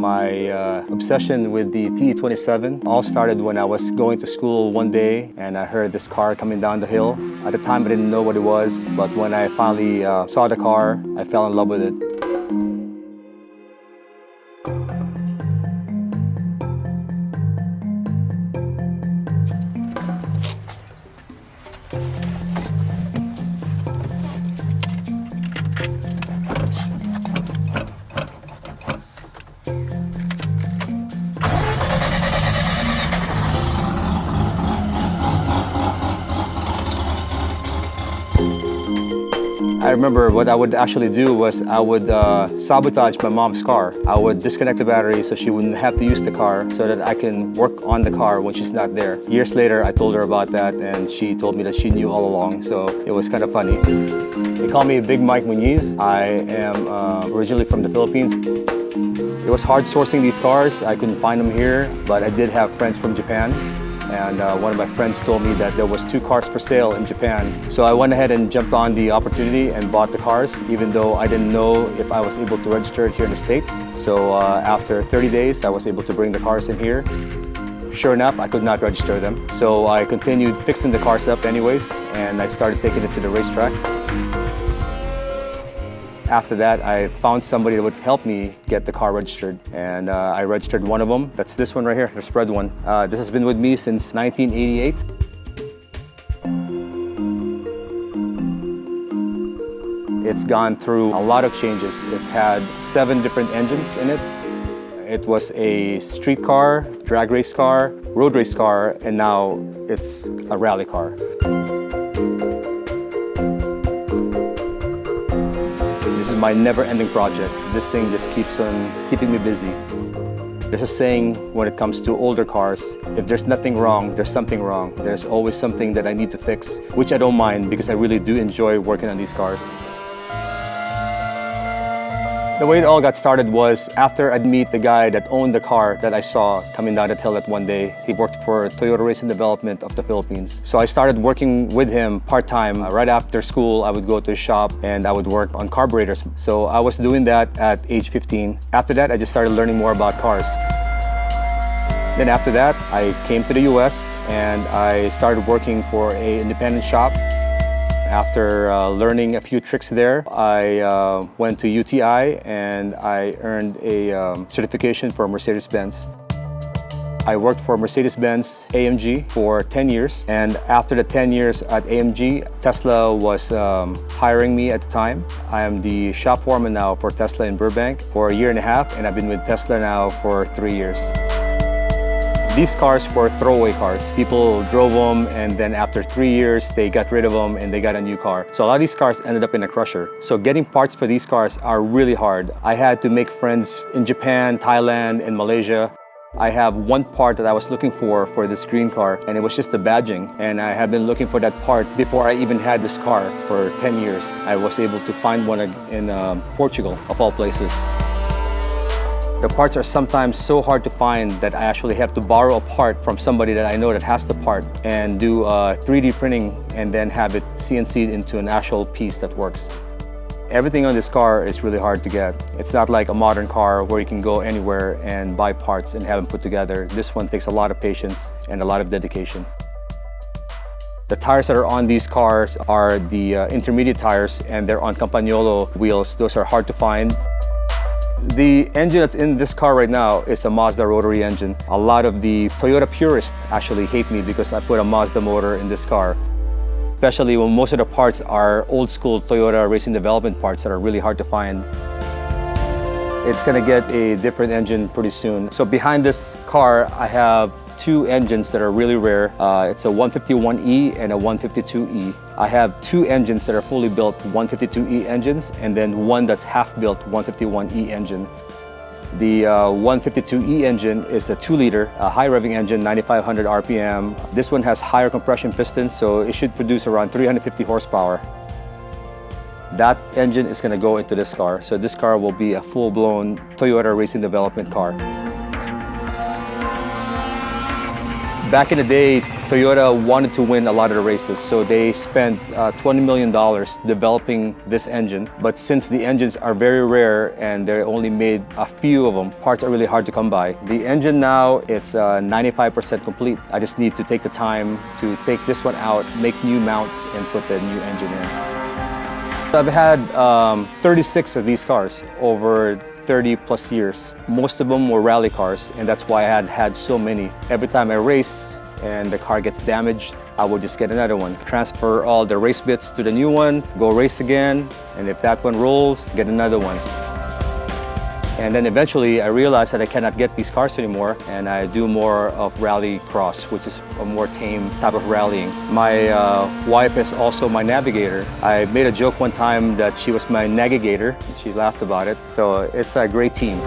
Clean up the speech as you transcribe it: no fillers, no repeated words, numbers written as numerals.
My obsession with the TE27 all started when I was going to school one day and I heard this car coming down the hill. At the time I didn't know what it was, but when I finally saw the car, I fell in love with it. I remember what I would actually do was I would sabotage my mom's car. I would disconnect the battery so she wouldn't have to use the car so that I can work on the car when she's not there. Years later, I told her about that and she told me that she knew all along, so it was kind of funny. They call me Big Mike Muniz. I am originally from the Philippines. It was hard sourcing these cars. I couldn't find them here, but I did have friends from Japan. And one of my friends told me that there was 2 cars for sale in Japan. So I went ahead and jumped on the opportunity and bought the cars, even though I didn't know if I was able to register it here in the States. So after 30 days, I was able to bring the cars in here. Sure enough, I could not register them. So I continued fixing the cars up anyways, and I started taking it to the racetrack. After that, I found somebody that would help me get the car registered, and I registered one of them. That's this one right here, the spread one. This has been with me since 1988. It's gone through a lot of changes. It's had 7 different engines in it. It was a street car, drag race car, road race car, and now it's a rally car. This is my never-ending project. This thing just keeps on keeping me busy. There's a saying when it comes to older cars, if there's nothing wrong, there's something wrong. There's always something that I need to fix, which I don't mind because I really do enjoy working on these cars. The way it all got started was after I'd meet the guy that owned the car that I saw coming down that hill that one day. He worked for Toyota Racing Development of the Philippines. So I started working with him part-time. Right after school, I would go to his shop and I would work on carburetors. So I was doing that at age 15. After that, I just started learning more about cars. Then after that, I came to the US and I started working for an independent shop. After learning a few tricks there, I went to UTI and I earned a certification for Mercedes-Benz. I worked for Mercedes-Benz AMG for 10 years, and after the 10 years at AMG, Tesla was hiring me at the time. I am the shop foreman now for Tesla in Burbank for 1.5 years, and I've been with Tesla now for 3 years. These cars were throwaway cars. People drove them and then after 3 years, they got rid of them and they got a new car. So a lot of these cars ended up in a crusher. So getting parts for these cars are really hard. I had to make friends in Japan, Thailand, and Malaysia. I have one part that I was looking for this green car, and it was just the badging. And I have been looking for that part before I even had this car for 10 years. I was able to find one in Portugal, of all places. The parts are sometimes so hard to find that I actually have to borrow a part from somebody that I know that has the part and do 3D printing and then have it CNC'd into an actual piece that works. Everything on this car is really hard to get. It's not like a modern car where you can go anywhere and buy parts and have them put together. This one takes a lot of patience and a lot of dedication. The tires that are on these cars are the intermediate tires, and they're on Campagnolo wheels. Those are hard to find. The engine that's in this car right now is a Mazda rotary engine. A lot of the Toyota purists actually hate me because I put a Mazda motor in this car. Especially when most of the parts are old school Toyota Racing Development parts that are really hard to find. It's gonna get a different engine pretty soon. So behind this car, I have 2 engines that are really rare. It's a 151E and a 152E. I have 2 engines that are fully built 152E engines and then one that's half-built 151E engine. The 152E engine is a 2-liter, high-revving engine, 9,500 RPM. This one has higher compression pistons, so it should produce around 350 horsepower. That engine is going to go into this car, so this car will be a full-blown Toyota Racing Development car. Back in the day, Toyota wanted to win a lot of the races, so they spent $20 million developing this engine. But since the engines are very rare and they only made a few of them, parts are really hard to come by. The engine now, it's 95% complete. I just need to take the time to take this one out, make new mounts, and put the new engine in. I've had 36 of these cars over 30 plus years. Most of them were rally cars, and that's why I had so many. Every time I race and the car gets damaged, I will just get another one. Transfer all the race bits to the new one, go race again, and if that one rolls, get another one. And then eventually I realized that I cannot get these cars anymore, and I do more of rally cross, which is a more tame type of rallying. My wife is also my navigator. I made a joke one time that she was my navigator, and she laughed about it. So it's a great team.